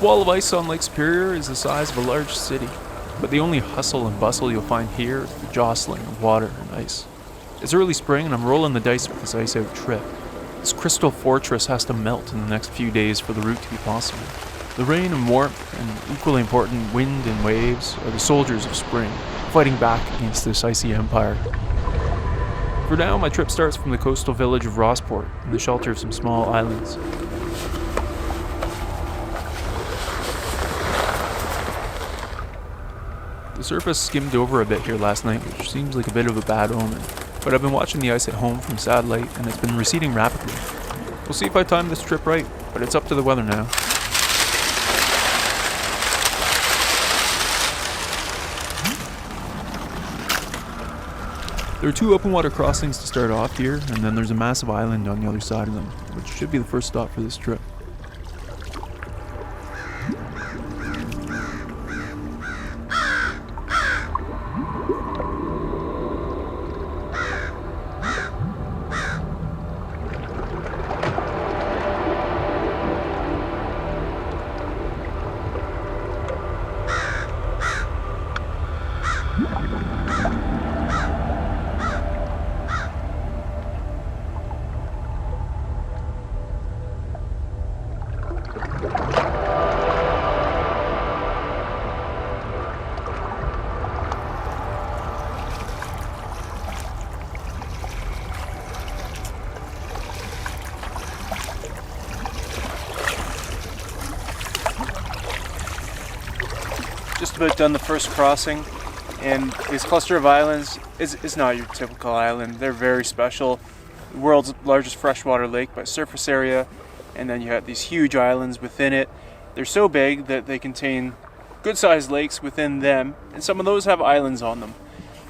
This wall of ice on Lake Superior is the size of a large city, but the only hustle and bustle you'll find here is the jostling of water and ice. It's early spring and I'm rolling the dice with this ice-out trip. This crystal fortress has to melt in the next few days for the route to be possible. The rain and warmth, and equally important, wind and waves, are the soldiers of spring, fighting back against this icy empire. For now, my trip starts from the coastal village of Rossport, in the shelter of some small islands. The surface skimmed over a bit here last night, which seems like a bit of a bad omen, but I've been watching the ice at home from satellite and it's been receding rapidly. We'll see if I time this trip right, but it's up to the weather now. There are 2 open water crossings to start off here, and then there's a massive island on the other side of them, which should be the first stop for this trip. Just about done the first crossing, and this cluster of islands is not your typical island. They're very special. The world's largest freshwater lake by surface area, and then you have these huge islands within it. They're so big that they contain good-sized lakes within them, and some of those have islands on them.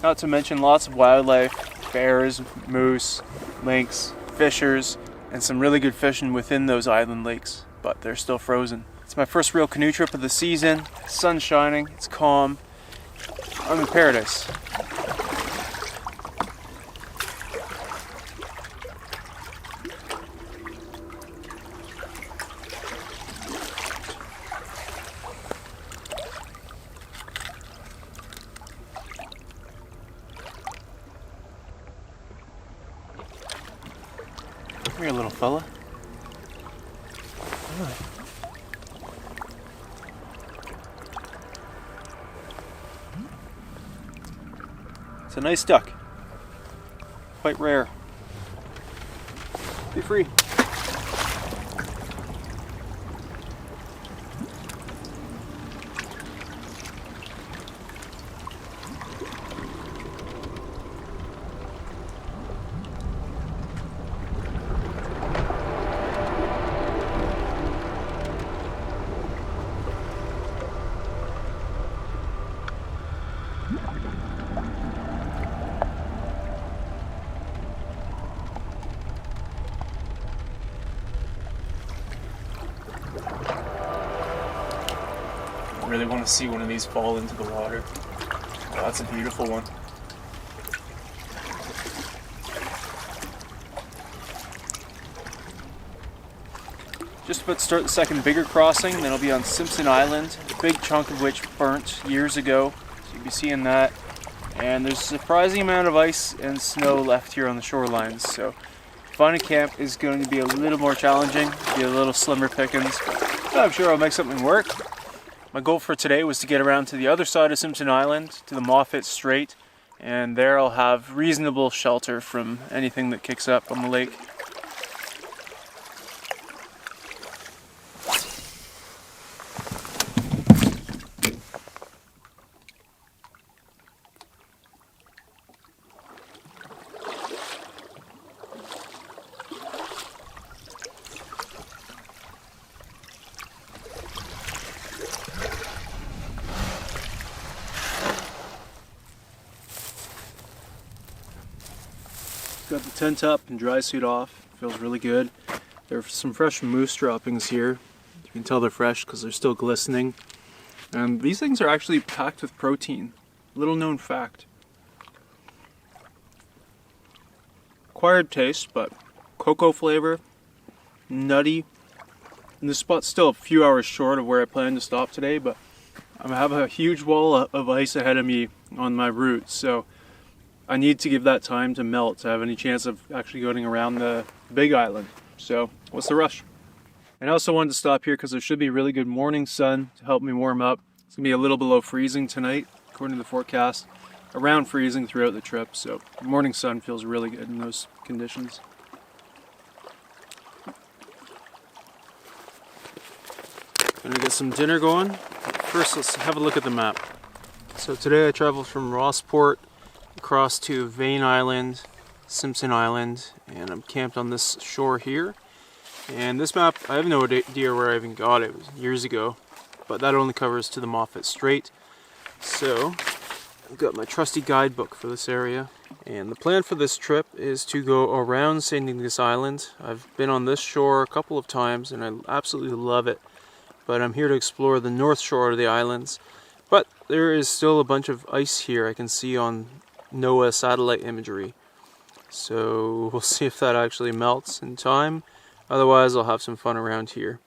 Not to mention lots of wildlife, bears, moose, lynx, fishers, and some really good fishing within those island lakes, but they're still frozen. It's my first real canoe trip of the season. The sun's shining, it's calm. I'm in paradise. Come here, little fella. Come on. It's a nice duck. Quite rare. Be free. Really want to see one of these fall into the water. Oh, that's a beautiful one. Just about to start the second bigger crossing, then I'll be on Simpson Island, a big chunk of which burnt years ago. So you'll be seeing that. And there's a surprising amount of ice and snow left here on the shorelines, so finding camp is going to be a little more challenging, be a little slimmer pickings, but I'm sure I'll make something work. My goal for today was to get around to the other side of Simpson Island, to the Moffat Strait, and there I'll have reasonable shelter from anything that kicks up on the lake. Got the tent up and dry suit off. Feels really good. There are some fresh moose droppings here. You can tell they're fresh because they're still glistening. And these things are actually packed with protein. Little known fact. Acquired taste, but cocoa flavor, nutty, And this spot's still a few hours short of where I plan to stop today, but I have a huge wall of ice ahead of me on my route, so I need to give that time to melt to have any chance of actually going around the big island. So what's the rush? And I also wanted to stop here because there should be really good morning sun to help me warm up. It's going to be a little below freezing tonight, according to the forecast. Around freezing throughout the trip, so morning sun feels really good in those conditions. Gonna get some dinner going. First, let's have a look at the map. So today I traveled from Rossport across to Vane Island, Simpson Island, and I'm camped on this shore here. And this map, I have no idea where I even got it. It was years ago, but that only covers to the Moffat Strait. So I've got my trusty guidebook for this area. And the plan for this trip is to go around St. Ignace Island. I've been on this shore a couple of times and I absolutely love it. But I'm here to explore the north shore of the islands. But there is still a bunch of ice here I can see on NOAA satellite imagery. So we'll see if that actually melts in time. Otherwise, I'll have some fun around here.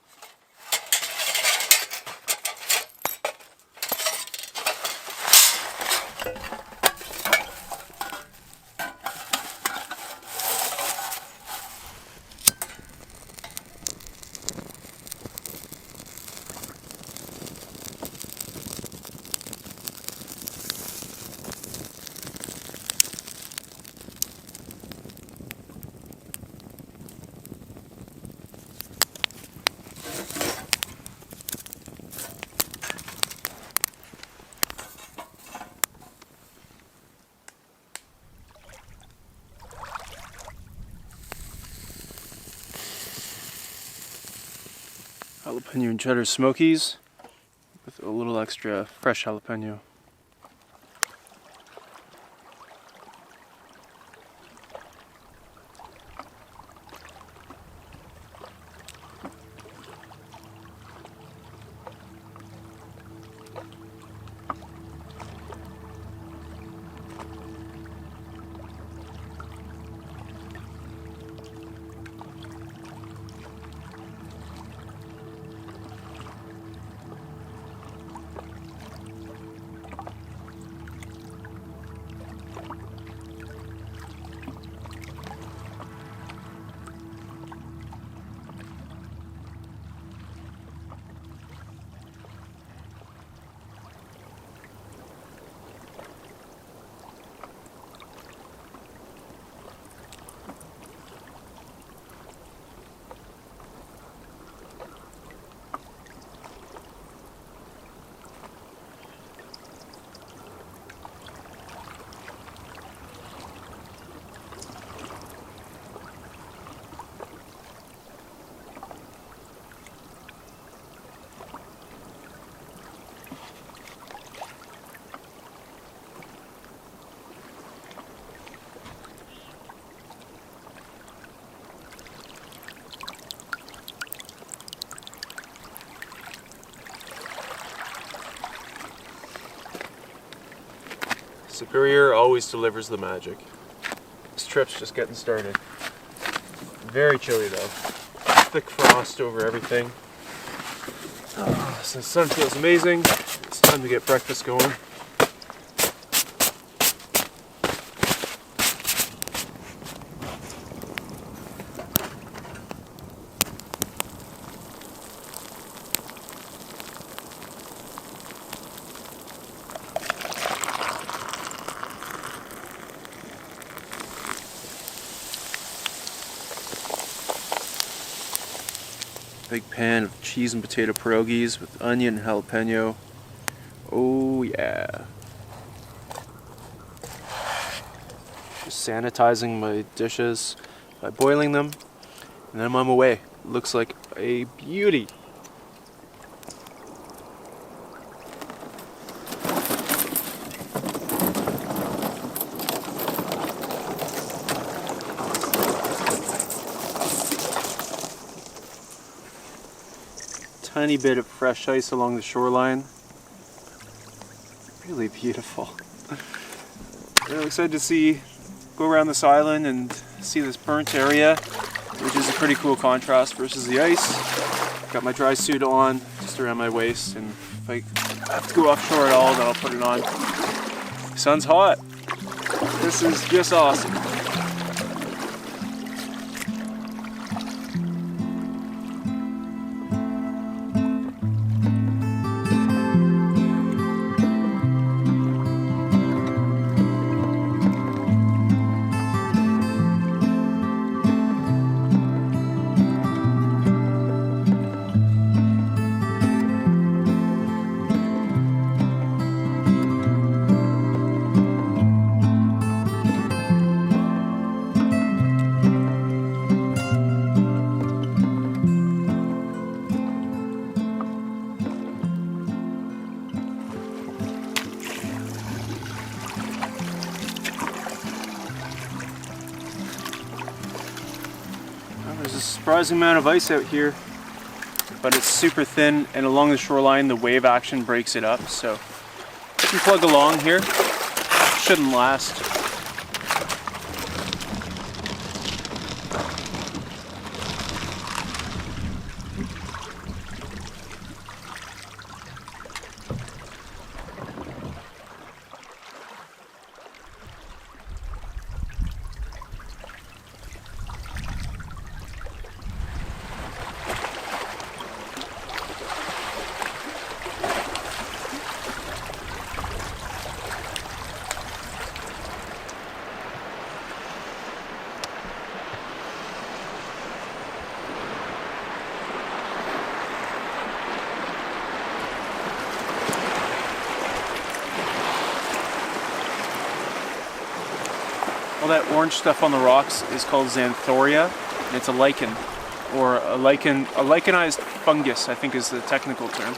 Jalapeno and cheddar smokies with a little extra fresh jalapeno. Superior always delivers the magic. This trip's just getting started. Very chilly though. Thick frost over everything. So the sun feels amazing. It's time to get breakfast going. Big pan of cheese and potato pierogies with onion and jalapeno. Oh yeah. Just sanitizing my dishes by boiling them, and then I'm on my way. Looks like a beauty. Tiny bit of fresh ice along the shoreline. Really beautiful. Really excited to go around this island and see this burnt area, which is a pretty cool contrast versus the ice. Got my dry suit on, just around my waist, and if I have to go offshore at all, then I'll put it on. The sun's hot. This is just awesome. There's a surprising amount of ice out here, but it's super thin, and along the shoreline the wave action breaks it up, so I can plug along here. Shouldn't last. All that orange stuff on the rocks is called xanthoria, and it's a lichen, or a lichenized fungus, I think is the technical term.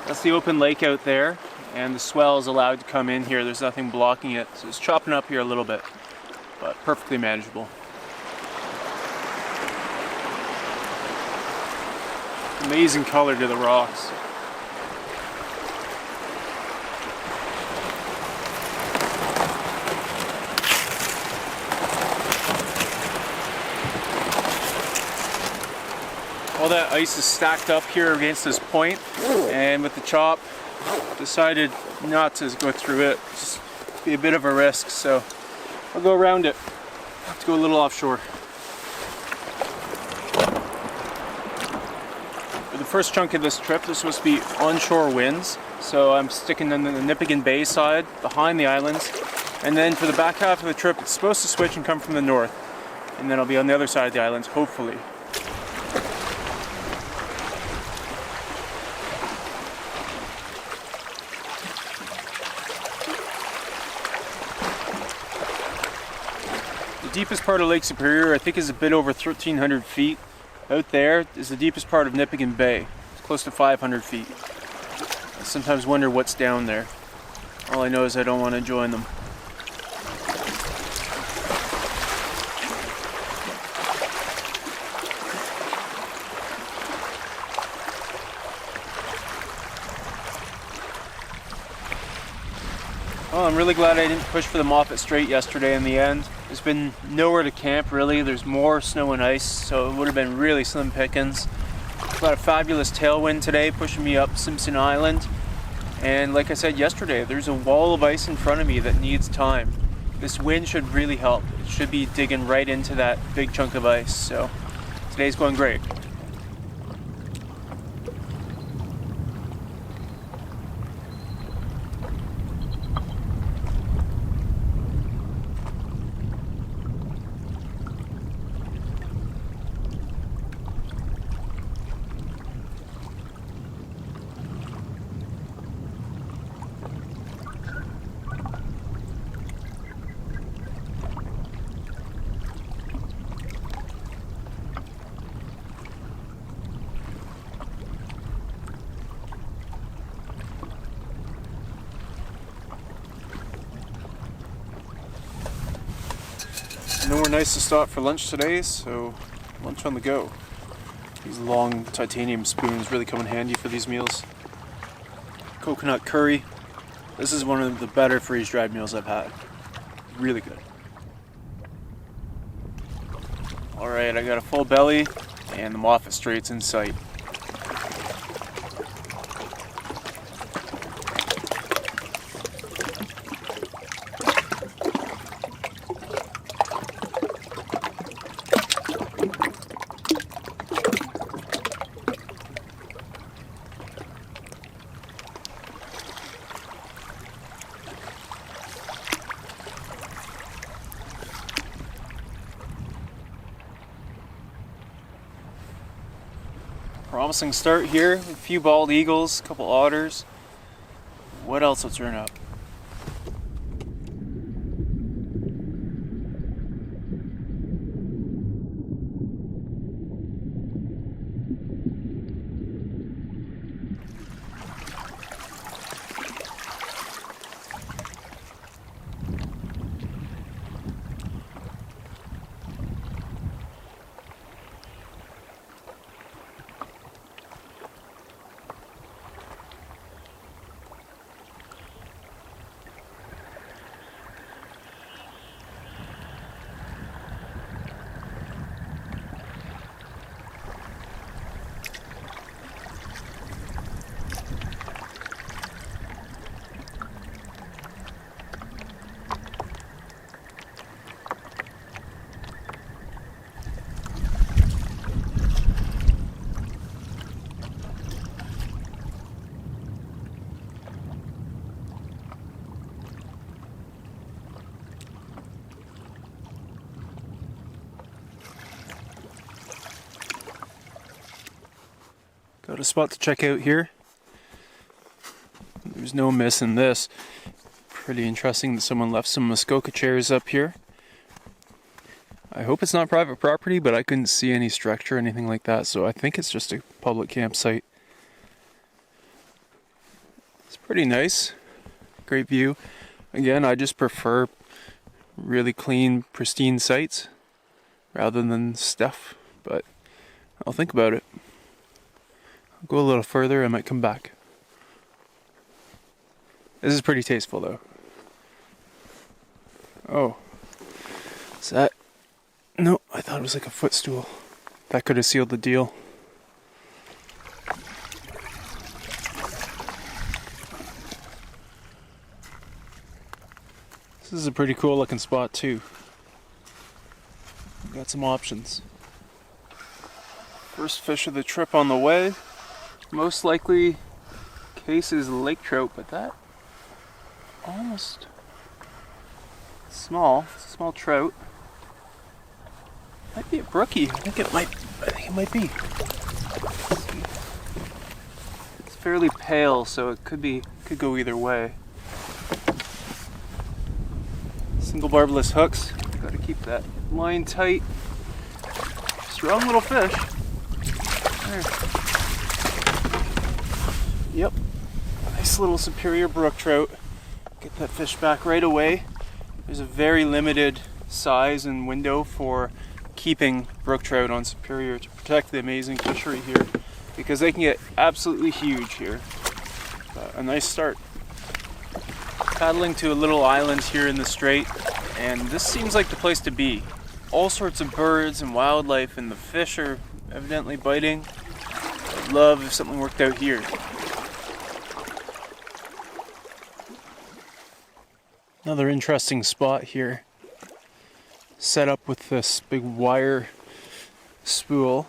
That's the open lake out there, and the swell is allowed to come in here. There's nothing blocking it, so it's chopping up here a little bit, but perfectly manageable. Amazing color to the rocks. All that ice is stacked up here against this point, and with the chop, decided not to go through it. Just be a bit of a risk, so I'll go around it. Have to go a little offshore. For the first chunk of this trip, there's supposed to be onshore winds, so I'm sticking on the Nipigon Bay side, behind the islands, and then for the back half of the trip, it's supposed to switch and come from the north, and then I'll be on the other side of the islands, hopefully. The deepest part of Lake Superior, I think, is a bit over 1,300 feet. Out there is the deepest part of Nipigon Bay. It's close to 500 feet. I sometimes wonder what's down there. All I know is I don't want to join them. Well, I'm really glad I didn't push for the Moffat Strait yesterday in the end. There's been nowhere to camp really. There's more snow and ice, so it would have been really slim pickings. Got a fabulous tailwind today pushing me up Simpson Island. And like I said yesterday, there's a wall of ice in front of me that needs time. This wind should really help. It should be digging right into that big chunk of ice. So today's going great. Nowhere nice to stop for lunch today, so lunch on the go. These long titanium spoons really come in handy for these meals. Coconut curry. This is one of the better freeze-dried meals I've had. Really good. Alright, I got a full belly and the Moffat Straits in sight. Promising start here, a few bald eagles, a couple otters. What else will turn up? Got a spot to check out here. There's no missing this. Pretty interesting that someone left some Muskoka chairs up here. I hope it's not private property, but I couldn't see any structure or anything like that, so I think it's just a public campsite. It's pretty nice. Great view. Again, I just prefer really clean, pristine sites rather than stuff, but I'll think about it. I'll go a little further, I might come back. This is pretty tasteful though. Oh. Is that... No, I thought it was like a footstool. That could have sealed the deal. This is a pretty cool looking spot too. Got some options. First fish of the trip on the way. Most likely Case's lake trout, but that almost small trout. Might be a brookie. I think it might be. It's fairly pale, so it could go either way. Single barbless hooks. Got to keep that line tight. Strong little fish. There. Yep, nice little Superior brook trout. Get that fish back right away. There's a very limited size and window for keeping brook trout on Superior to protect the amazing fishery here, because they can get absolutely huge here. But a nice start. Paddling to a little island here in the strait, and this seems like the place to be. All sorts of birds and wildlife, and the fish are evidently biting. I'd love if something worked out here. Another interesting spot here. Set up with this big wire spool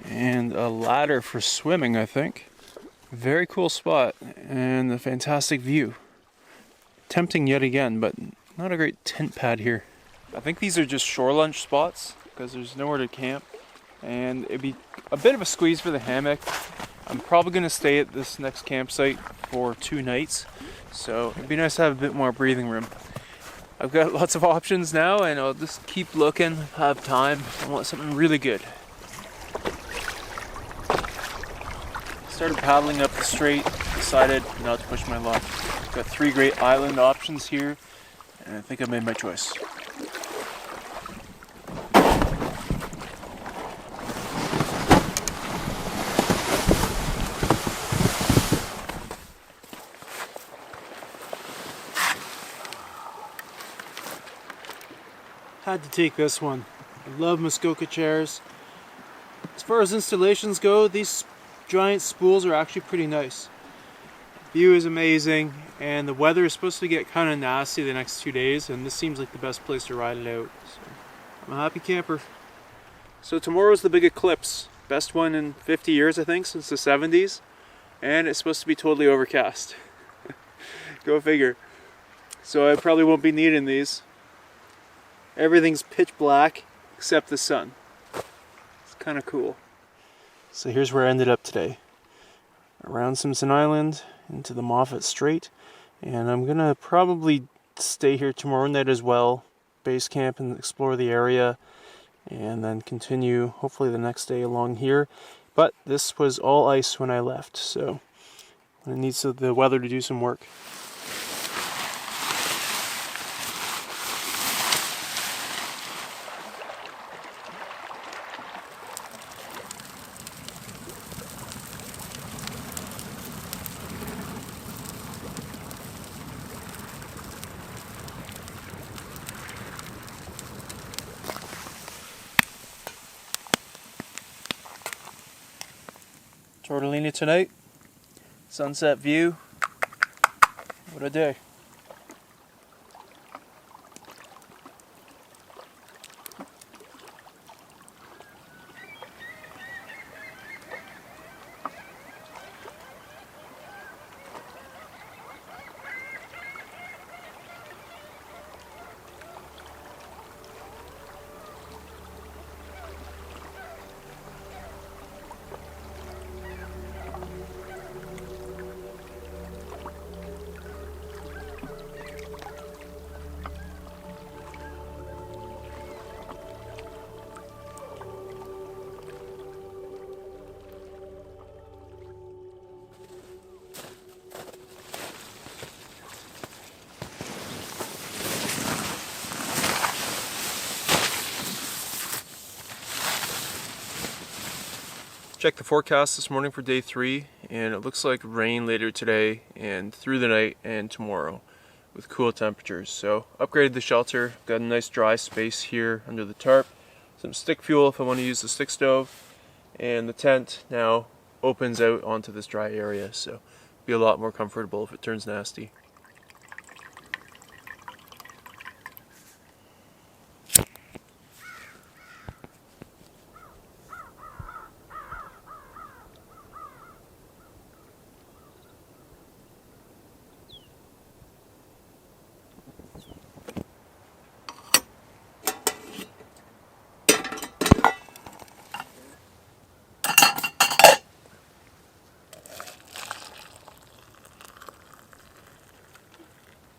and a ladder for swimming, I think. Very cool spot and a fantastic view. Tempting yet again, but not a great tent pad here. I think these are just shore lunch spots because there's nowhere to camp, and it'd be a bit of a squeeze for the hammock. I'm probably going to stay at this next campsite for 2 nights, so it'd be nice to have a bit more breathing room. I've got lots of options now, and I'll just keep looking, have time. I want something really good. Started paddling up the strait, decided not to push my luck. Got 3 great island options here, and I think I made my choice. Had to take this one. I love Muskoka chairs. As far as installations go, these giant spools are actually pretty nice. View is amazing, and the weather is supposed to get kind of nasty the next 2 days, and this seems like the best place to ride it out. So I'm a happy camper. So tomorrow's the big eclipse. Best one in 50 years, I think, since the 70s. And it's supposed to be totally overcast. Go figure. So I probably won't be needing these. Everything's pitch black except the sun. It's kind of cool. So here's where I ended up today. Around Simpson Island, into the Moffat Strait. And I'm gonna probably stay here tomorrow night as well. Base camp and explore the area. And then continue hopefully the next day along here. But this was all ice when I left, so it needs the weather to do some work. Tortellini tonight, sunset view, what a day. Checked the forecast this morning for day 3, and it looks like rain later today and through the night and tomorrow with cool temperatures. So upgraded the shelter, got a nice dry space here under the tarp, some stick fuel if I want to use the stick stove, and the tent now opens out onto this dry area, so be a lot more comfortable if it turns nasty.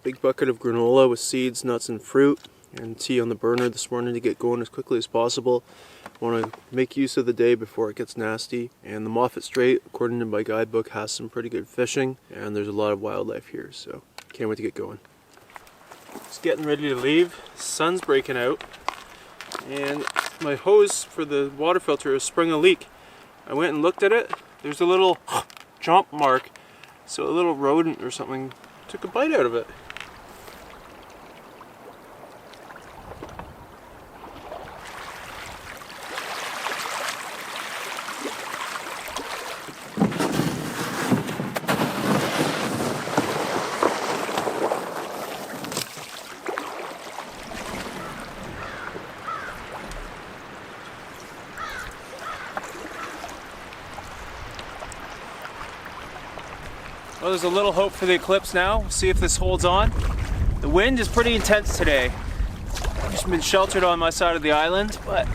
Big bucket of granola with seeds, nuts, and fruit, and tea on the burner this morning to get going as quickly as possible. Want to make use of the day before it gets nasty. And the Moffat Strait, according to my guidebook, has some pretty good fishing, and there's a lot of wildlife here, so can't wait to get going. Just getting ready to leave. Sun's breaking out, and my hose for the water filter has sprung a leak. I went and looked at it. There's a little chomp mark, so a little rodent or something took a bite out of it. Well, there's a little hope for the eclipse now. We'll see if this holds on. The wind is pretty intense today. I've just been sheltered on my side of the island, but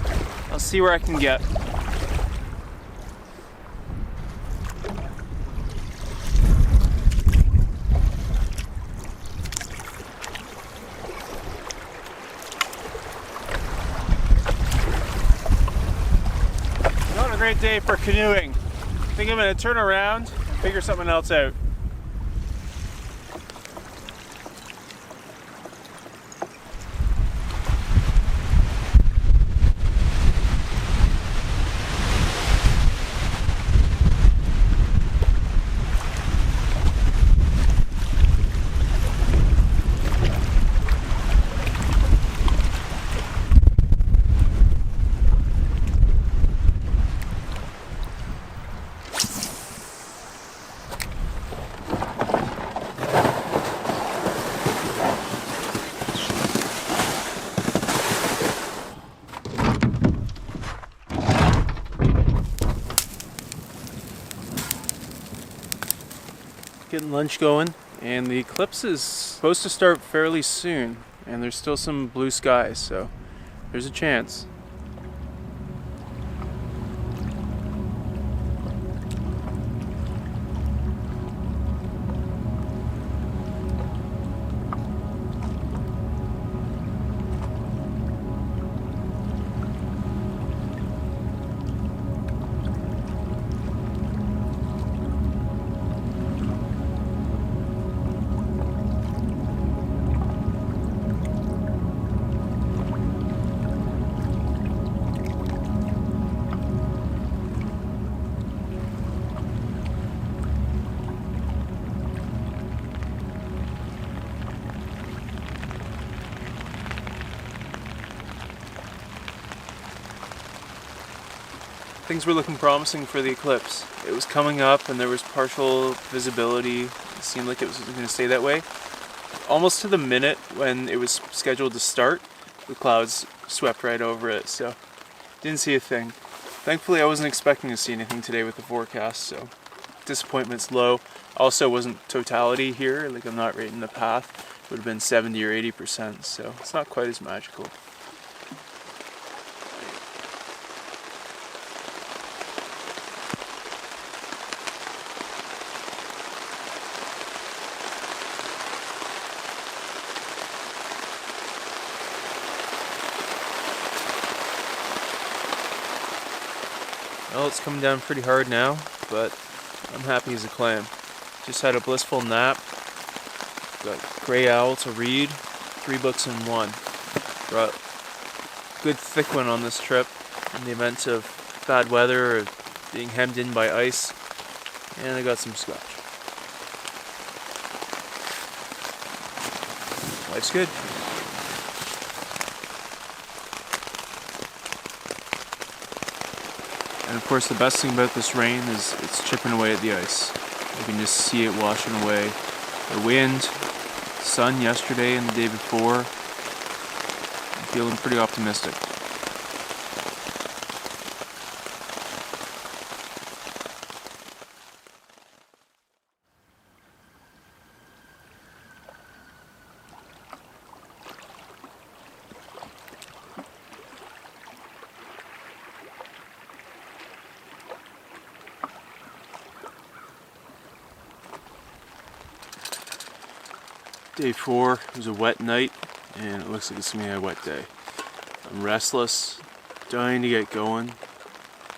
I'll see where I can get. Not a great day for canoeing. I think I'm going to turn around and figure something else out. getting lunch going, and the eclipse is supposed to start fairly soon, and there's still some blue skies, so there's a chance. Things were looking promising for the eclipse. It was coming up and there was partial visibility. It seemed like it was going to stay that way. Almost to the minute when it was scheduled to start, the clouds swept right over it, so didn't see a thing. Thankfully I wasn't expecting to see anything today with the forecast, so disappointment's low. Also wasn't totality here, like I'm not right in the path. It would have been 70 or 80%, so it's not quite as magical. Well, it's coming down pretty hard now, but I'm happy as a clam. Just had a blissful nap. Got Grey Owl to read, 3 books in one. Brought a good thick one on this trip in the event of bad weather or being hemmed in by ice, and I got some scotch. Life's good. And of course the best thing about this rain is it's chipping away at the ice. You can just see it washing away. The wind, sun yesterday and the day before. I'm feeling pretty optimistic. Day 4 was a wet night, and it looks like it's going to be a wet day. I'm restless, dying to get going,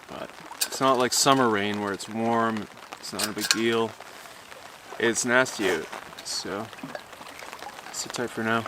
but it's not like summer rain where it's warm, it's not a big deal. It's nasty out, so sit tight for now.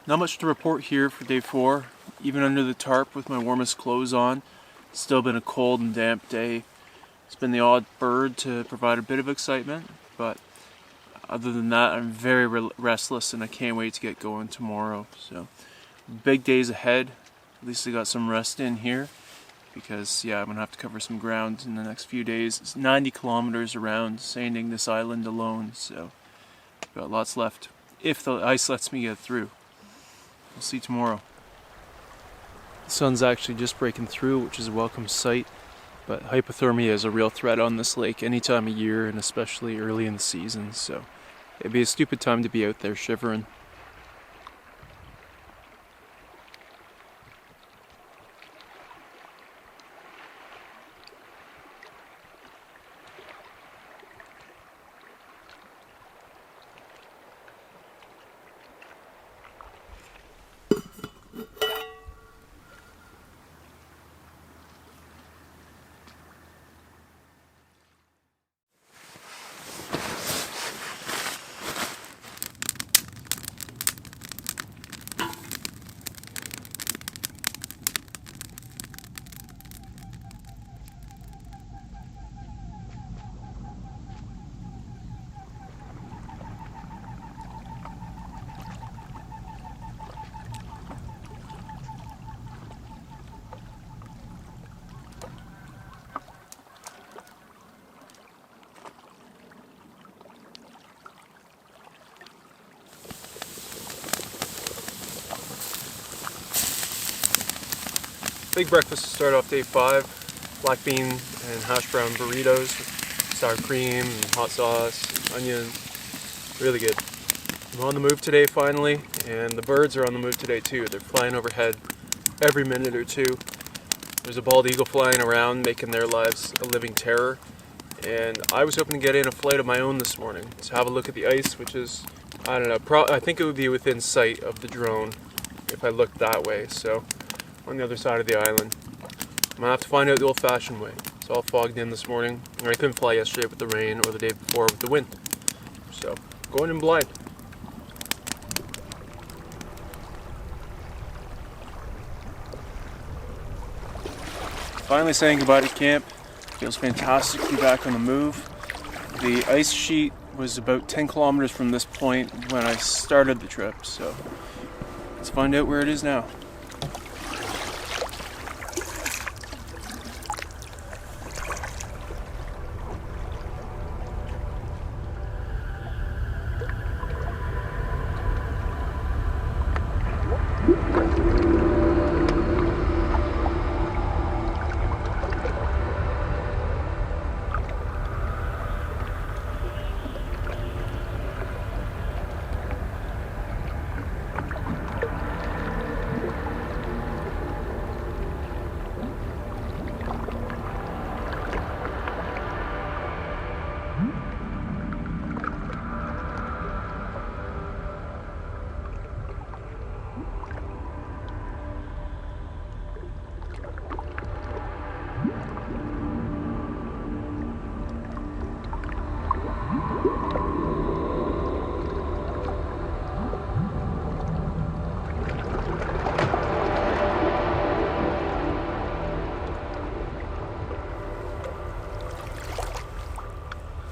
Not much to report here for day 4. Even under the tarp with my warmest clothes on, it's still been a cold and damp day. It's been the odd bird to provide a bit of excitement, but other than that, I'm very restless and I can't wait to get going tomorrow. So, big days ahead. At least I got some rest in here because, yeah, I'm going to have to cover some ground in the next few days. It's 90 kilometers around, sanding this island alone, so got lots left if the ice lets me get through. We'll see tomorrow. The sun's actually just breaking through, which is a welcome sight, but hypothermia is a real threat on this lake any time of year, and especially early in the season, so it'd be a stupid time to be out there shivering. Big breakfast to start off day 5. Black bean and hash brown burritos, sour cream, and hot sauce, onions. Really good. I'm on the move today finally, and the birds are on the move today too. They're flying overhead every minute or two. There's a bald eagle flying around, making their lives a living terror. And I was hoping to get in a flight of my own this morning to have a look at the ice, which is, I don't know, I think it would be within sight of the drone if I looked that way. So, on the other side of the island. I'm gonna have to find out the old-fashioned way. It's all fogged in this morning. I couldn't fly yesterday with the rain or the day before with the wind. So, going in blind. Finally saying goodbye to camp. Feels fantastic to be back on the move. The ice sheet was about 10 kilometers from this point when I started the trip, so let's find out where it is now.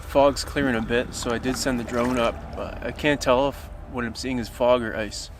Fog's clearing a bit, so I did send the drone up, but I can't tell if what I'm seeing is fog or ice.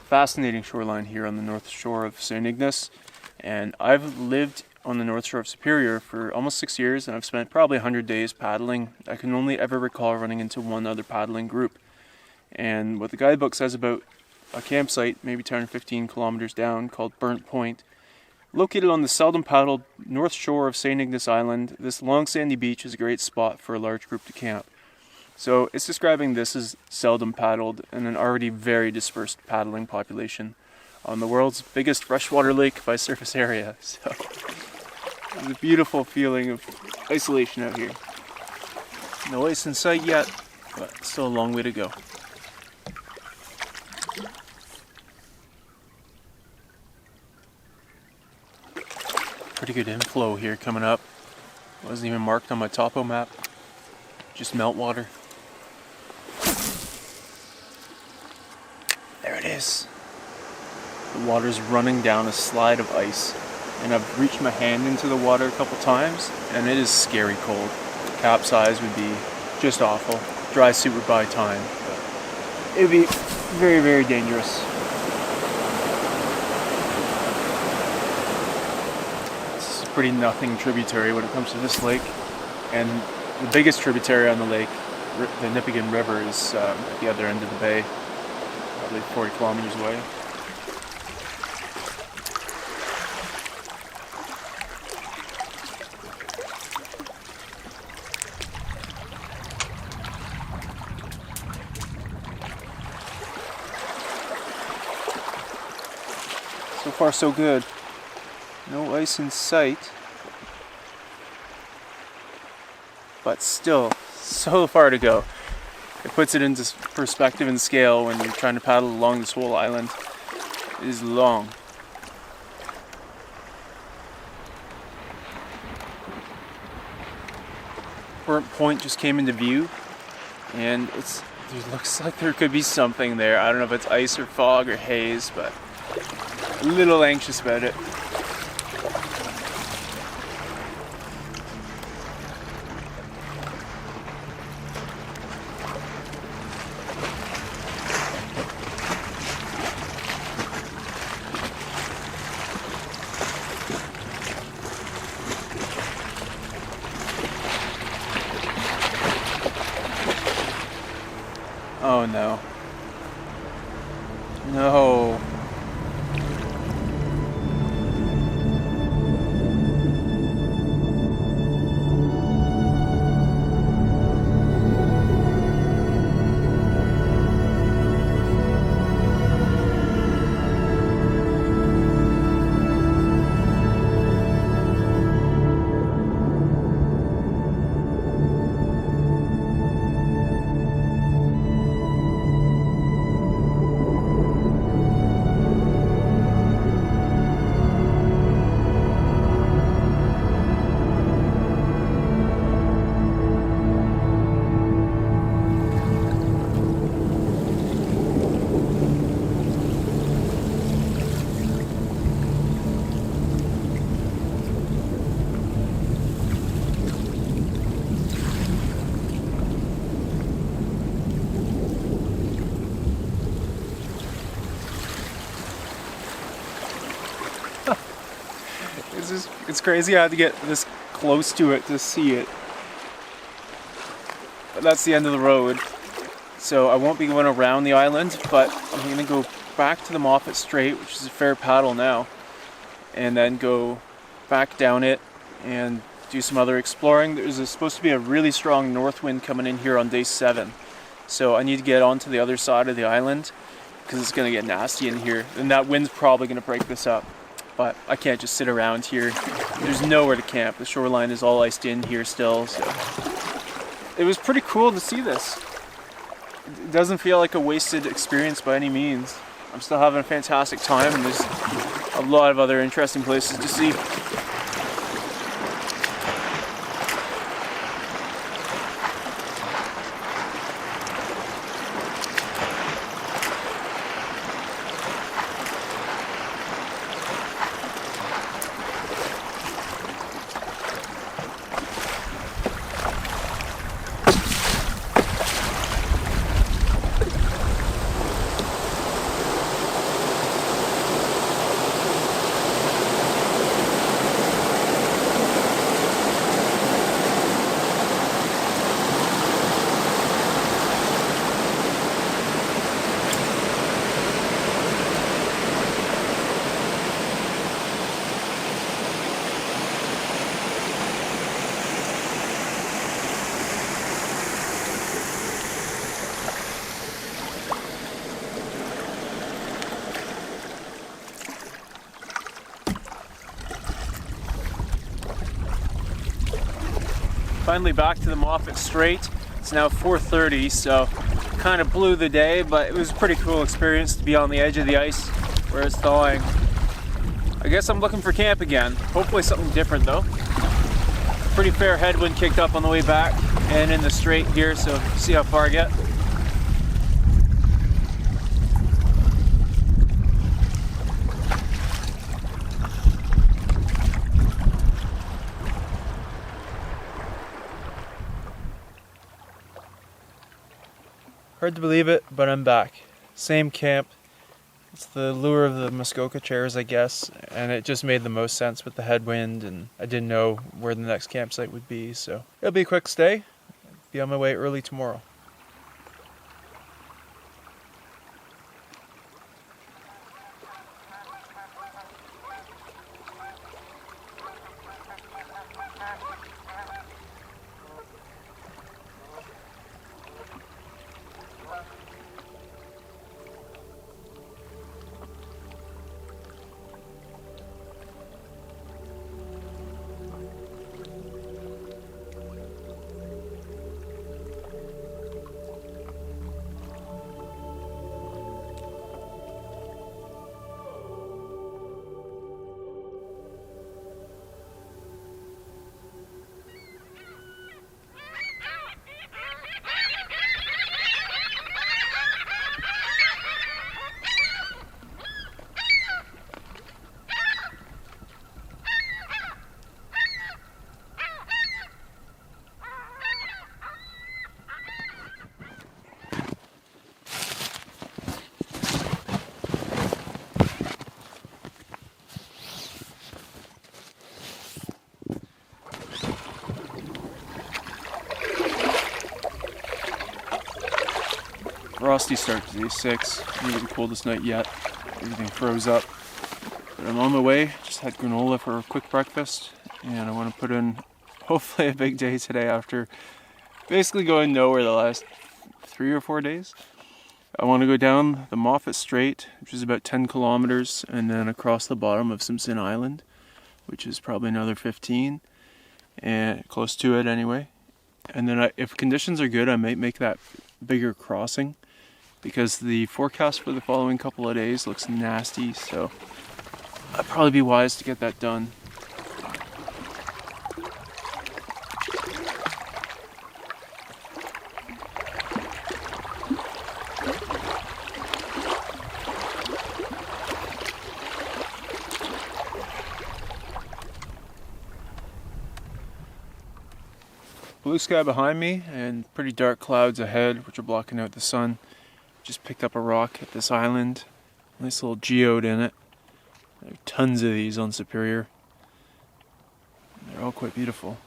Fascinating shoreline here on the north shore of St. Ignace, and I've lived on the north shore of Superior for almost 6 years, and I've spent probably 100 days paddling. I can only ever recall running into one other paddling group, and what the guidebook says about a campsite maybe 10 or 15 kilometers down called Burnt Point, located on the seldom paddled north shore of St. Ignace Island, this long sandy beach is a great spot for a large group to camp. So it's describing this as seldom paddled in an already very dispersed paddling population on the world's biggest freshwater lake by surface area. So it's a beautiful feeling of isolation out here. No ice in sight yet, but still a long way to go. Pretty good inflow here coming up. Wasn't even marked on my topo map. Just meltwater. There it is. The water's running down a slide of ice, and I've reached my hand into the water a couple times, and it is scary cold. Capsize would be just awful. Dry suit would buy time, but it would be very, very dangerous. This is a pretty nothing tributary when it comes to this lake, and the biggest tributary on the lake, the Nipigon River, is at the other end of the bay, probably 40 kilometers away. So far so good. No ice in sight. But still, so far to go. It puts it into perspective and scale when you're trying to paddle along this whole island. It is long. Burnt Point just came into view, and it's It looks like there could be something there. I don't know if it's ice or fog or haze, but a little anxious about it. Oh no. No. It's crazy I had to get this close to it to see it. But that's the end of the road. So I won't be going around the island, but I'm gonna go back to the Moffat Strait, which is a fair paddle now, and then go back down it and do some other exploring. There's supposed to be a really strong north wind coming in here on day 7. So I need to get onto the other side of the island because it's gonna get nasty in here. And that wind's probably gonna break this up. But I can't just sit around here. There's nowhere to camp. The shoreline is all iced in here still, so it was pretty cool to see this. It doesn't feel like a wasted experience by any means. I'm still having a fantastic time, and there's a lot of other interesting places to see. Finally back to the Moffat Strait. It's now 4:30, so kind of blew the day, but it was a pretty cool experience to be on the edge of the ice where it's thawing. I guess I'm looking for camp again. Hopefully something different though. Pretty fair headwind kicked up on the way back and in the strait here, so see how far I get. Hard to believe it, but I'm back. Same camp. It's the lure of the Muskoka chairs, I guess, and it just made the most sense with the headwind, and I didn't know where the next campsite would be, so it'll be a quick stay. Be on my way early tomorrow. frosty start to day 6. Maybe the coldest night yet. Everything froze up. But I'm on my way. Just had granola for a quick breakfast. And I want to put in hopefully a big day today after basically going nowhere the last 3 or 4 days. I want to go down the Moffat Strait, which is about 10 kilometers, and then across the bottom of Simpson Island, which is probably another 15, and close to it anyway. And then if conditions are good, I might make that bigger crossing, because the forecast for the following couple of days looks nasty, so I'd probably be wise to get that done. Blue sky behind me and pretty dark clouds ahead, which are blocking out the sun. Just picked up a rock at this island. Nice little geode in it. There are tons of these on Superior. They're all quite beautiful.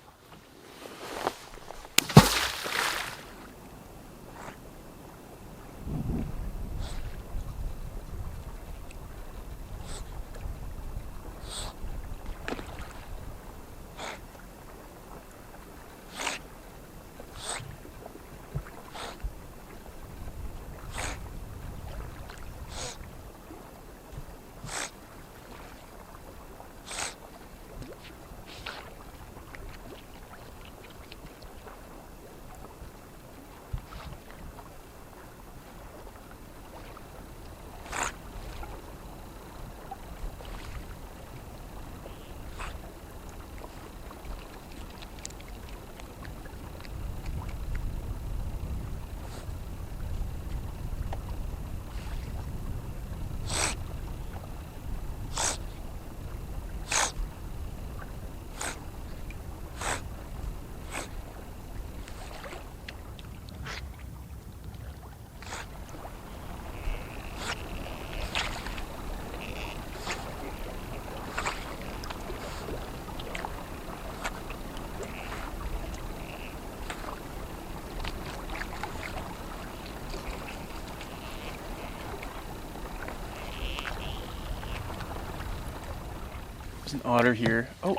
There's an otter here. Oh,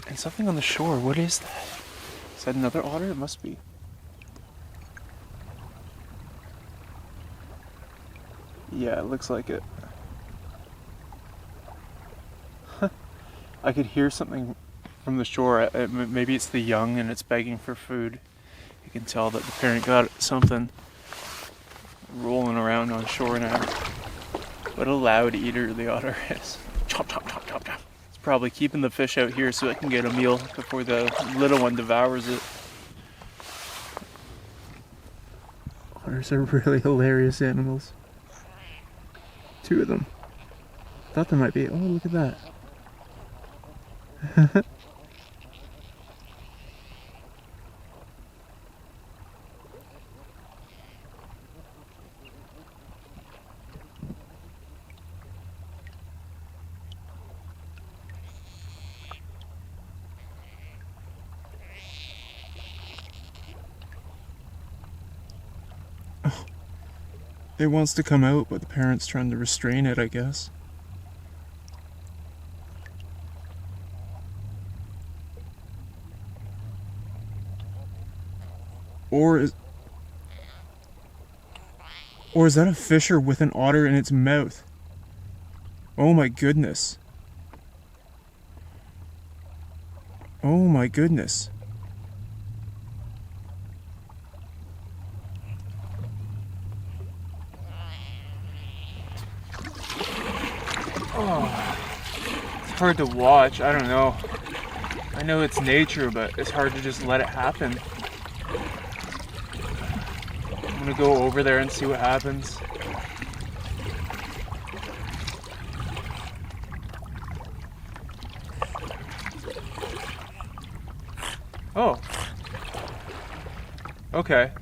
and something on the shore. What is that? Is that another otter? It must be. Yeah, it looks like it. I could hear something from the shore. Maybe it's the young and it's begging for food. You can tell that the parent got something rolling around on shore now. What a loud eater the otter is. Chop, chop, chop, chop, chop. It's probably keeping the fish out here so it can get a meal before the little one devours it. Otters are really hilarious animals. 2 of them. Thought there might be. Oh, look at that. It wants to come out, but the parent's trying to restrain it, I guess. Or is that a fisher with an otter in its mouth? Oh my goodness. Oh my goodness. Oh, it's hard to watch. I don't know. I know it's nature, but it's hard to just let it happen. I'm gonna go over there and see what happens. Oh. Okay.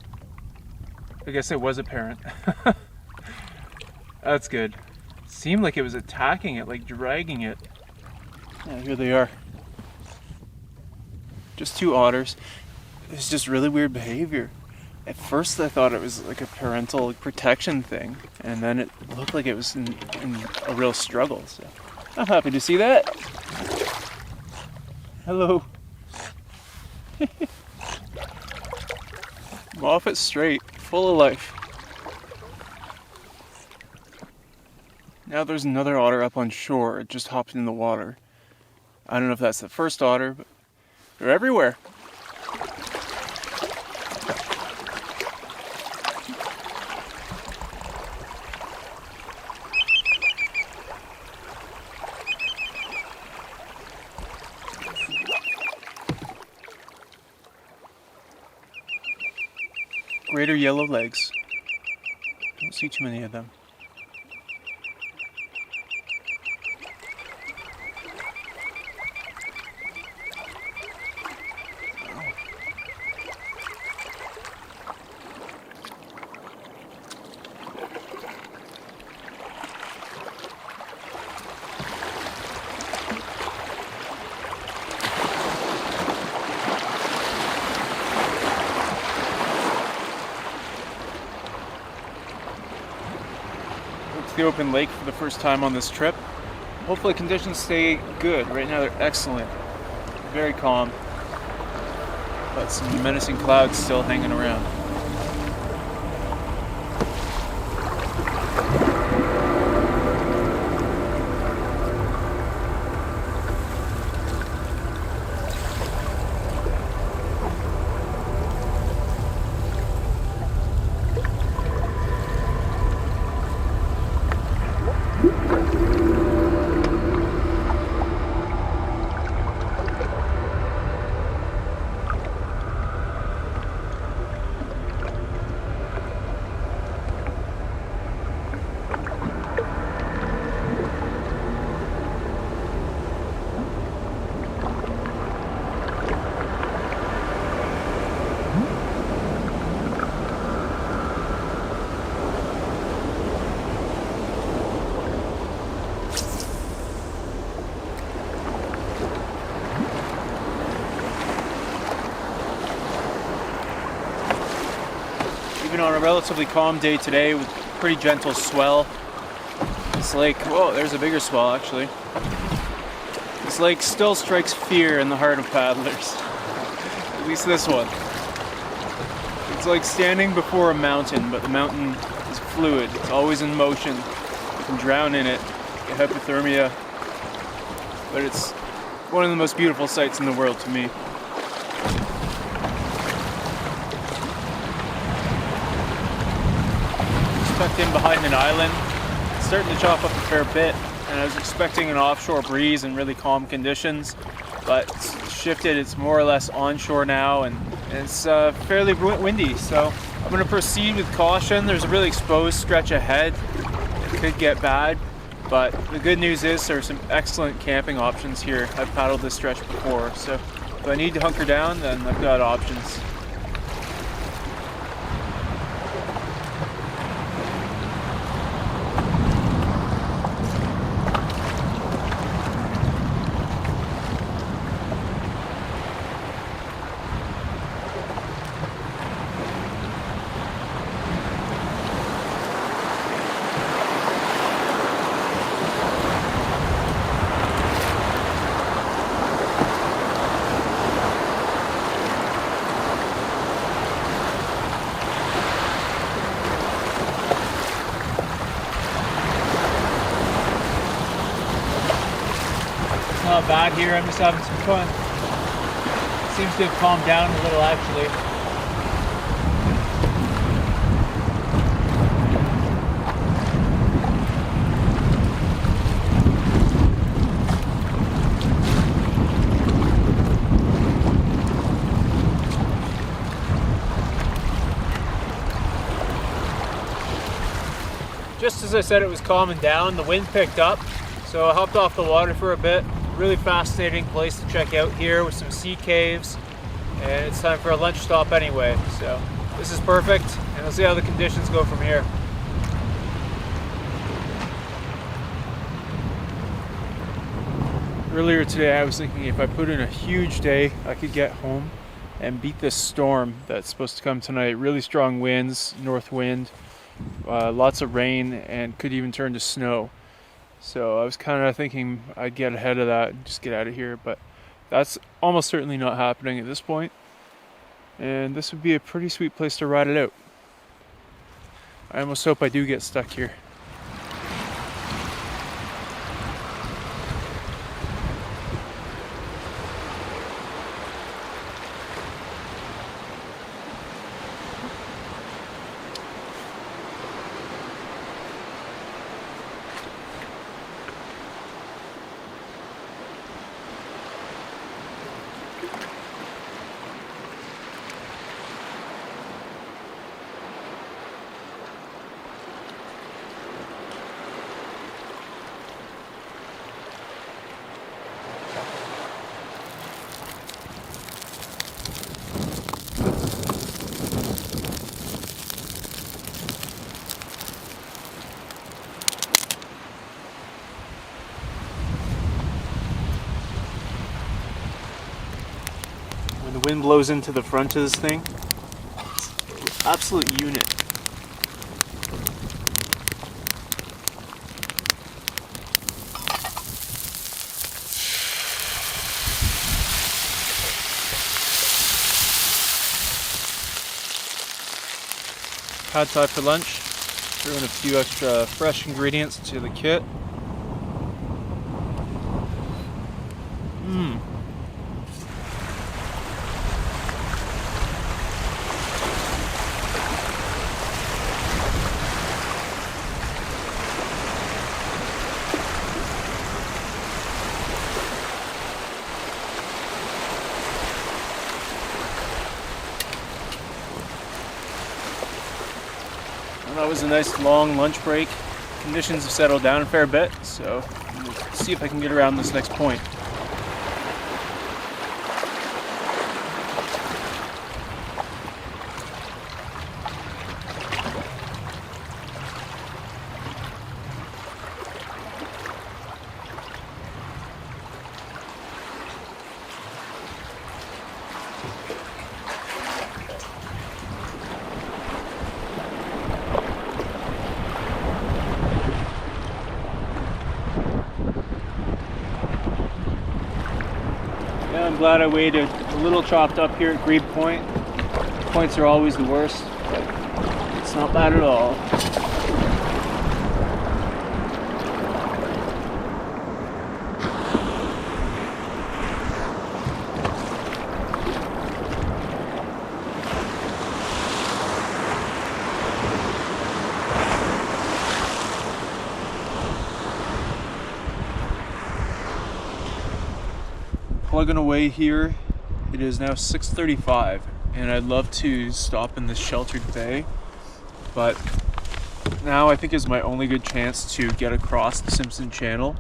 I guess it was a parent. That's good. Seemed like it was attacking it, like dragging it. Yeah, here they are. Just 2 otters. It's just really weird behavior. At first I thought it was like a parental protection thing, and then it looked like it was in a real struggle, so I'm happy to see that. Hello. I'm off it straight, full of life. Now there's another otter up on shore. It just hopped in the water. I don't know if that's the first otter, but they're everywhere. Greater yellow legs. Don't see too many of them. The open lake for the first time on this trip. Hopefully conditions stay good. Right now they're excellent. Very calm. But some menacing clouds still hanging around. Even on a relatively calm day today with pretty gentle swell, this lake, whoa, there's a bigger swell actually. This lake still strikes fear in the heart of paddlers. At least this one. It's like standing before a mountain, but the mountain is fluid. It's always in motion. You can drown in it, get hypothermia, but it's one of the most beautiful sights in the world to me. Tucked in behind an island. It's starting to chop up a fair bit, and I was expecting an offshore breeze and really calm conditions, but it's shifted. It's more or less onshore now, and it's fairly windy, so I'm going to proceed with caution. There's a really exposed stretch ahead. It could get bad, but the good news is there are some excellent camping options here. I've paddled this stretch before, so if I need to hunker down, then I've got options. Not bad here, I'm just having some fun. Seems to have calmed down a little actually. Just as I said it was calming down, the wind picked up, so I hopped off the water for a bit. Really fascinating place to check out here with some sea caves, and it's time for a lunch stop anyway, so this is perfect, and we'll see how the conditions go from here. Earlier today I was thinking if I put in a huge day I could get home, and beat this storm that's supposed to come tonight. Really strong winds, north wind, lots of rain, and could even turn to snow. So I was kind of thinking I'd get ahead of that and just get out of here, but that's almost certainly not happening at this point. And this would be a pretty sweet place to ride it out. I almost hope I do get stuck here. When the wind blows into the front of this thing, it's an absolute unit. Pad thai for lunch. Threw in a few extra fresh ingredients to the kit. That was a nice long lunch break. Conditions have settled down a fair bit, so we'll see if I can get around this next point. I'm glad I waited. A little chopped up here at Grebe Point. Points are always the worst, but it's not bad at all. Plugging away here. It is now 6:35 and I'd love to stop in this sheltered bay, but now I think is my only good chance to get across the Simpson Channel.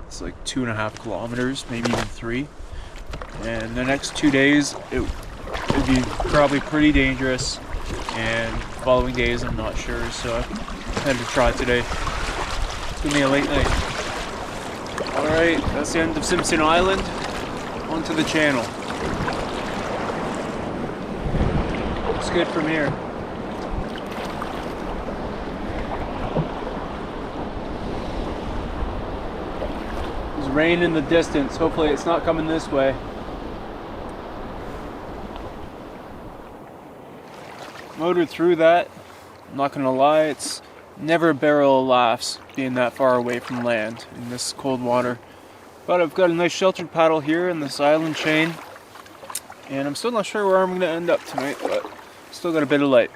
It's like 2.5 kilometers, maybe even 3. And the next 2 days it'd be probably pretty dangerous, and following days I'm not sure, so I had to try today. It's gonna be a late night. Alright, that's the end of Simpson Island. Onto the channel. It's good from here. There's rain in the distance. Hopefully it's not coming this way. Motored through that. I'm not gonna lie, it's never a barrel of laughs being that far away from land in this cold water. But I've got a nice sheltered paddle here in this island chain, and I'm still not sure where I'm going to end up tonight, but still got a bit of light.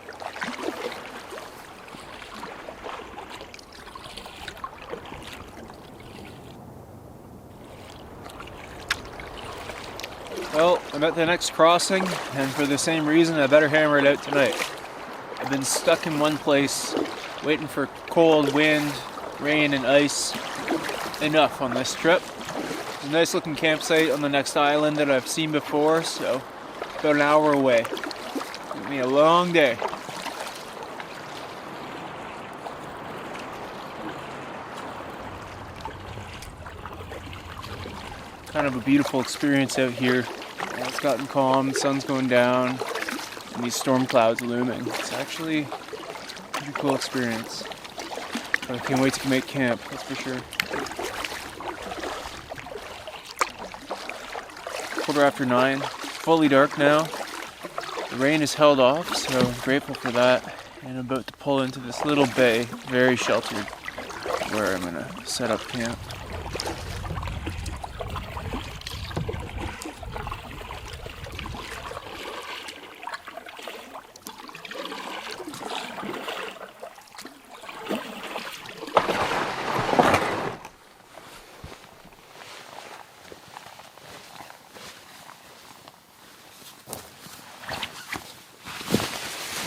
Well, I'm at the next crossing, and for the same reason I better hammer it out tonight. I've been stuck in one place, waiting for cold wind, rain, and ice enough on this trip. There's a nice looking campsite on the next island that I've seen before, so about an hour away. It'll be a long day. Kind of a beautiful experience out here. And it's gotten calm, the sun's going down, and these storm clouds looming. It's actually a pretty cool experience. But I can't wait to make camp, that's for sure. 9:15, fully dark now. The rain has held off, so I'm grateful for that. And I'm about to pull into this little bay, very sheltered, where I'm gonna set up camp.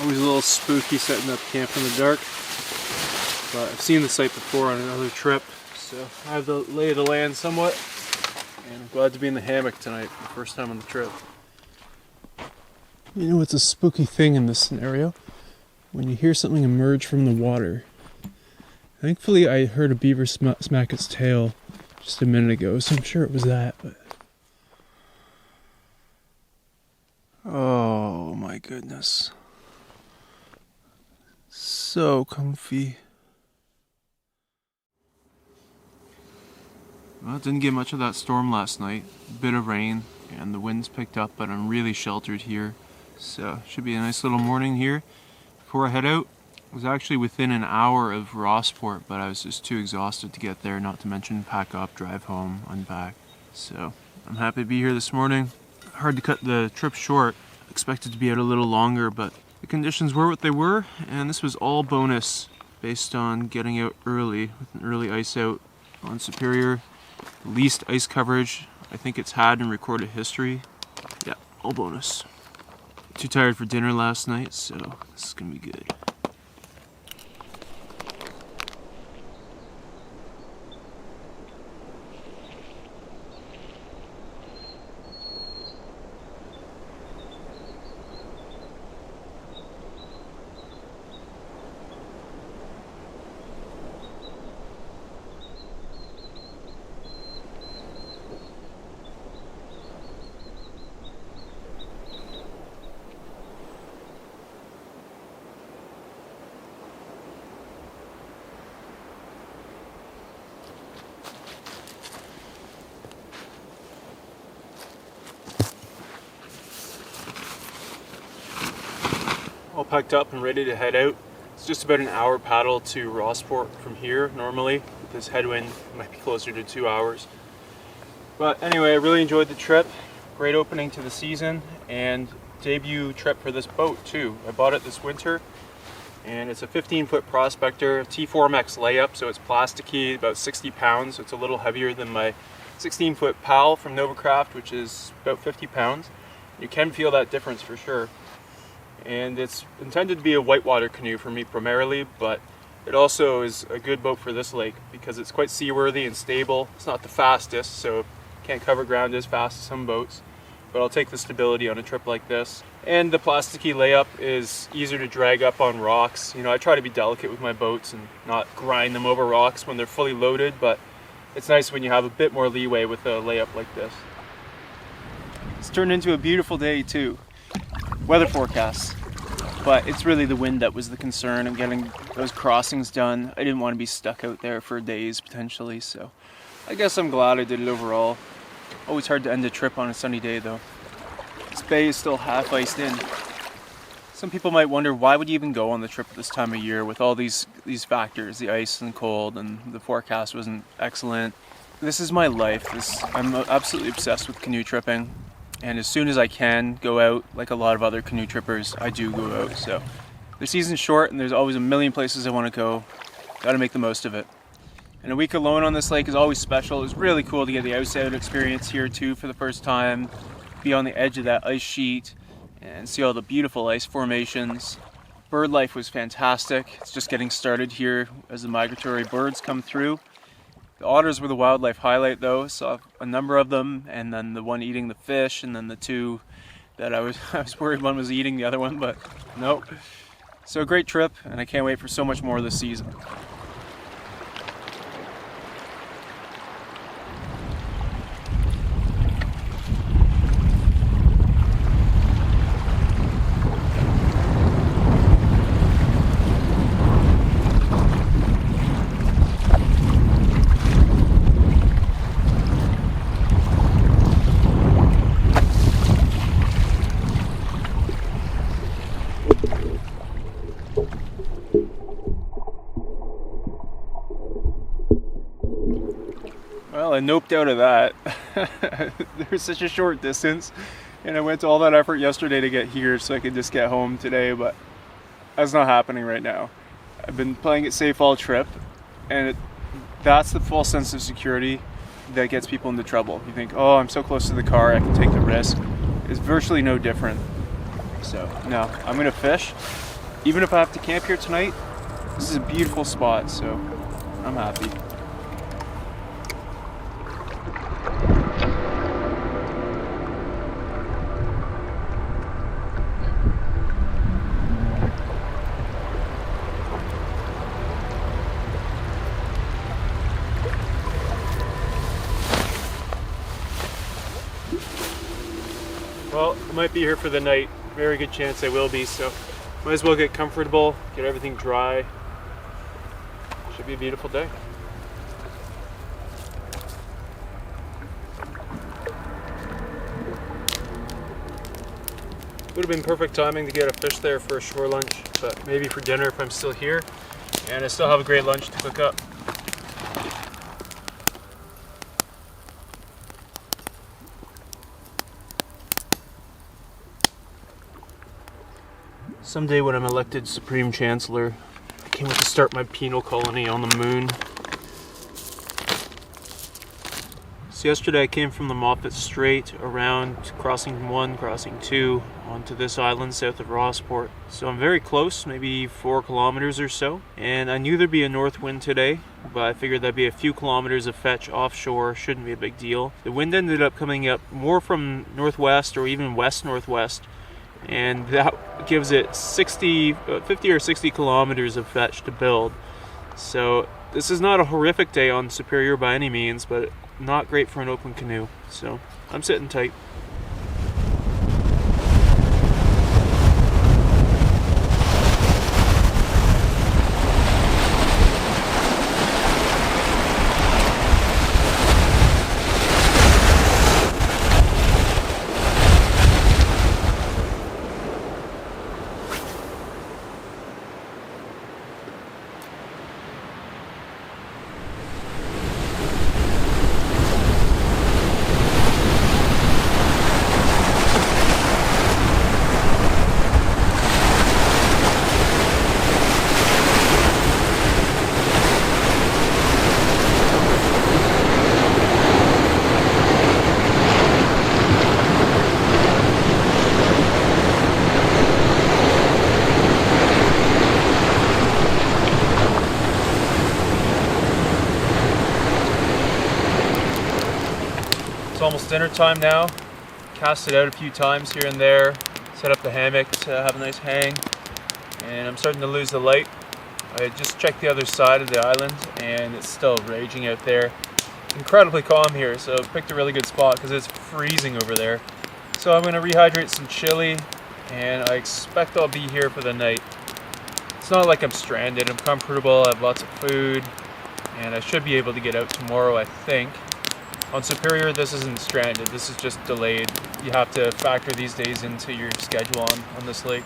Always a little spooky setting up camp in the dark, but I've seen the site before on another trip, so I have the lay of the land somewhat, and I'm glad to be in the hammock tonight for the first time on the trip. You know what's a spooky thing in this scenario? When you hear something emerge from the water. Thankfully I heard a beaver smack its tail just a minute ago, so I'm sure it was that, but... Oh my goodness. So comfy. Well, didn't get much of that storm last night. A bit of rain and the winds picked up, but I'm really sheltered here. So should be a nice little morning here. Before I head out, I was actually within an hour of Rossport, but I was just too exhausted to get there, not to mention pack up, drive home, unpack. So I'm happy to be here this morning. Hard to cut the trip short. Expected to be out a little longer, but the conditions were what they were, and this was all bonus based on getting out early with an early ice out on Superior. Least ice coverage I think it's had in recorded history. Yeah, all bonus. Too tired for dinner last night, so this is gonna be good. All packed up and ready to head out. It's just about an hour paddle to Rossport from here normally. With this headwind, it might be closer to 2 hours. But anyway, I really enjoyed the trip. Great opening to the season and debut trip for this boat too. I bought it this winter and it's a 15-foot Prospector T4 Max layup, so it's plasticky, about 60 pounds. So it's a little heavier than my 16-foot Pal from Novacraft, which is about 50 pounds. You can feel that difference for sure. And it's intended to be a whitewater canoe for me primarily, but it also is a good boat for this lake because it's quite seaworthy and stable. It's not the fastest, so can't cover ground as fast as some boats, but I'll take the stability on a trip like this. And the plasticky layup is easier to drag up on rocks. You know, I try to be delicate with my boats and not grind them over rocks when they're fully loaded, but it's nice when you have a bit more leeway with a layup like this. It's turned into a beautiful day too. Weather forecasts, but it's really the wind that was the concern of getting those crossings done. I didn't want to be stuck out there for days potentially, so I guess I'm glad I did it overall. Always hard to end a trip on a sunny day though. This bay is still half iced in. Some people might wonder, why would you even go on the trip at this time of year with all these factors, the ice and cold, and the forecast wasn't excellent. This is my life. I'm absolutely obsessed with canoe tripping. And as soon as I can go out, like a lot of other canoe trippers, I do go out. So the season's short and there's always a million places I want to go. Gotta make the most of it. And a week alone on this lake is always special. It was really cool to get the ice out experience here too for the first time. Be on the edge of that ice sheet and see all the beautiful ice formations. Bird life was fantastic. It's just getting started here as the migratory birds come through. The otters were the wildlife highlight though. Saw a number of them, and then the one eating the fish, and then the two that I was worried one was eating the other one, but nope. So a great trip, and I can't wait for so much more this season. Well, I noped out of that. There's such a short distance, and I went to all that effort yesterday to get here so I could just get home today, but that's not happening right now. I've been playing it safe all trip, and that's the false sense of security that gets people into trouble. You think, oh, I'm so close to the car, I can take the risk. It's virtually no different. So, no, I'm gonna fish. Even if I have to camp here tonight, this is a beautiful spot, so I'm happy. Well, I might be here for the night. Very good chance I will be, so might as well get comfortable, get everything dry. Should be a beautiful day. Would have been perfect timing to get a fish there for a shore lunch, but maybe for dinner if I'm still here. And I still have a great lunch to cook up. Someday when I'm elected Supreme Chancellor, I can't wait to start my penal colony on the moon. So yesterday I came from the Moffat Strait around crossing 1, crossing 2, onto this island south of Rossport. So I'm very close, maybe 4 kilometers or so. And I knew there'd be a north wind today, but I figured that'd be a few kilometers of fetch offshore, shouldn't be a big deal. The wind ended up coming up more from northwest or even west-northwest. And that gives it 50 or 60 kilometers of fetch to build. So this is not a horrific day on Superior by any means, but not great for an open canoe. So I'm sitting tight. It's almost dinner time now. Cast it out a few times here and there. Set up the hammock to have a nice hang. And I'm starting to lose the light. I just checked the other side of the island and it's still raging out there. Incredibly calm here, so picked a really good spot because it's freezing over there. So I'm going to rehydrate some chili and I expect I'll be here for the night. It's not like I'm stranded. I'm comfortable, I have lots of food, and I should be able to get out tomorrow, I think. On Superior, this isn't stranded, this is just delayed. You have to factor these days into your schedule on this lake.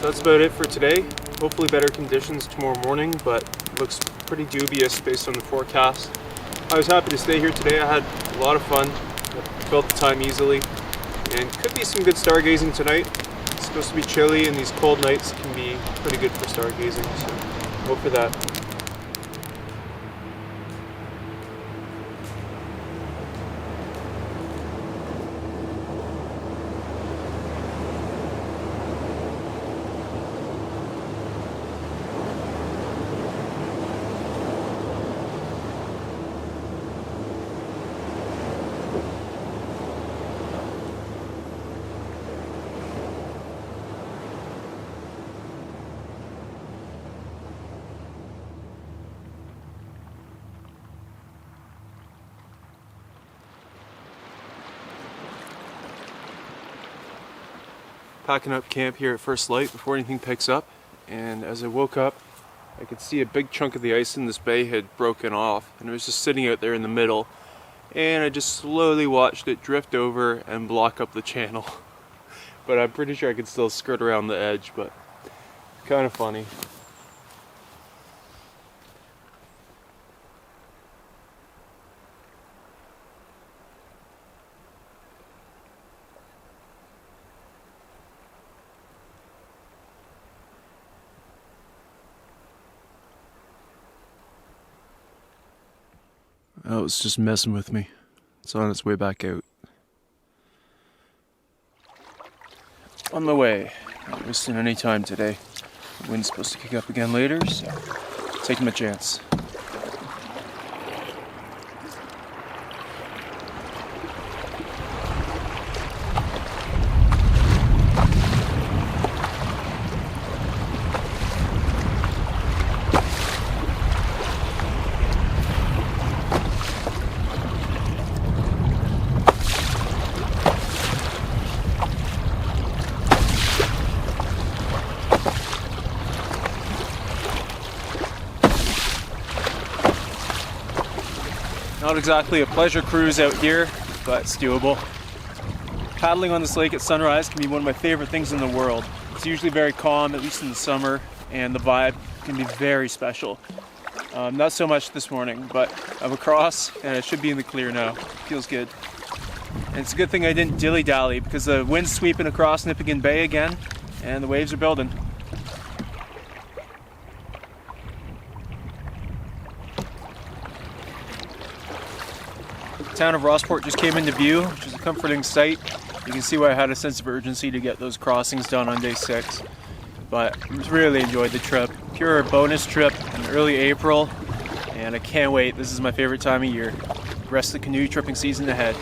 So that's about it for today. Hopefully better conditions tomorrow morning, but looks pretty dubious based on the forecast. I was happy to stay here today. I had a lot of fun. I filled the time easily, and could be some good stargazing tonight. It's supposed to be chilly, and these cold nights can be pretty good for stargazing, so hope for that. Packing up camp here at first light before anything picks up, and as I woke up I could see a big chunk of the ice in this bay had broken off, and it was just sitting out there in the middle, and I just slowly watched it drift over and block up the channel. But I'm pretty sure I could still skirt around the edge, but kind of funny. Oh, it's just messing with me. It's on its way back out. On my way. Not wasting any time today. The wind's supposed to kick up again later, so taking my chance. Not exactly a pleasure cruise out here, but it's doable. Paddling on this lake at sunrise can be one of my favorite things in the world. It's usually very calm, at least in the summer, and the vibe can be very special. Not so much this morning, but I'm across and it should be in the clear now. Feels good. And it's a good thing I didn't dilly-dally because the wind's sweeping across Nipigon Bay again and the waves are building. The town of Rossport just came into view, which is a comforting sight. You can see why I had a sense of urgency to get those crossings done on day 6. But I really enjoyed the trip. Pure bonus trip in early April, and I can't wait. This is my favorite time of year. The rest of the canoe tripping season ahead.